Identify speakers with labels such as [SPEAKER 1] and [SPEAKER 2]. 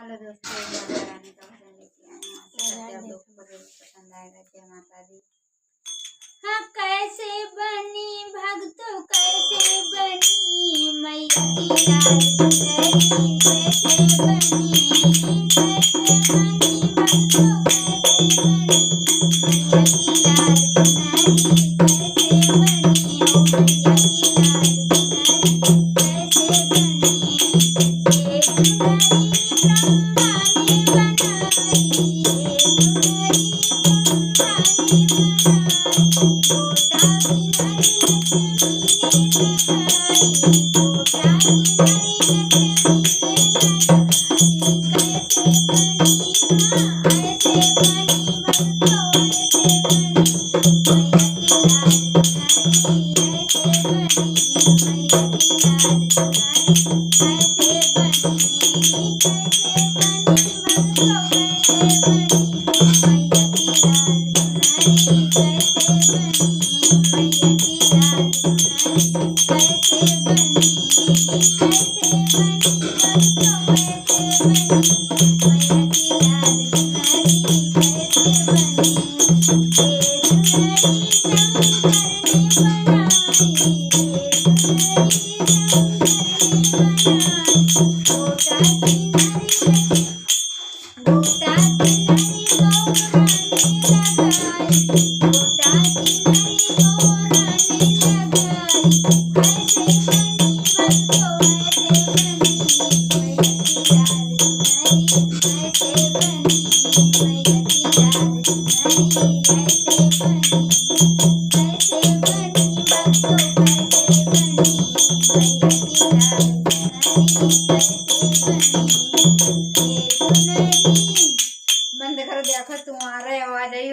[SPEAKER 1] Hello दोस्तों, माता रानी का भजन लेके आए हैं। आशा करते हैं आप लोग को जरूर पसंद आएगा। जय माता दी। हाँ, कैसे बनी भक्तों, कैसे बनी मैया की लाल दुलरी, कैसे बनी, कैसे बनी भक्तों, कैसे बनी मैया की लाल दुलरी, कैसे बनी ओ मैया की लाल दुलरी, कैसे बनी ये सुंदरी ब्रह्मा ने बनाई, ये सुंदरी ब्रह्मा ने बनाई, गोटा किनारी लक्ष्मी ने लगाई, गोटा किनारी लक्ष्मी ने लगाई, कैसे बनी माँ, ऐसे बनी भक्तों, ऐसे बनी मैया की लाल दुलरी, ऐसे बनी मैया की लाल दुलरी, कैसे बनी, कैसे बनी भक्तों, कैसे बनी मैया की लाल दुलरी, कैसे बनी मैया की लाल दुलरी, कैसे बनी, कैसे बनी भक्तों, कैसे बनी मैया की लाल दुलरी, कैसे बनी ये दुलरी शंकर ने बनाई, ये दुलरी शंकर ने बनाई, गोटा किनारी गोटा किनारी गौरा ने लगाई, गोटा किनारी गौरा ने लगाई, कैसे बनी भक्तों, ऐसे बनी मैया की लाल दुलरी, कैसे बनी मैया की लाल दुलरी, कैसे बनी, कैसे बनी भक्तों, कैसे बनी मैया की लाल दुलरी, कैसे बनी ये दुलरी। बंद कर दिया, तुम्हारे आवाज आई।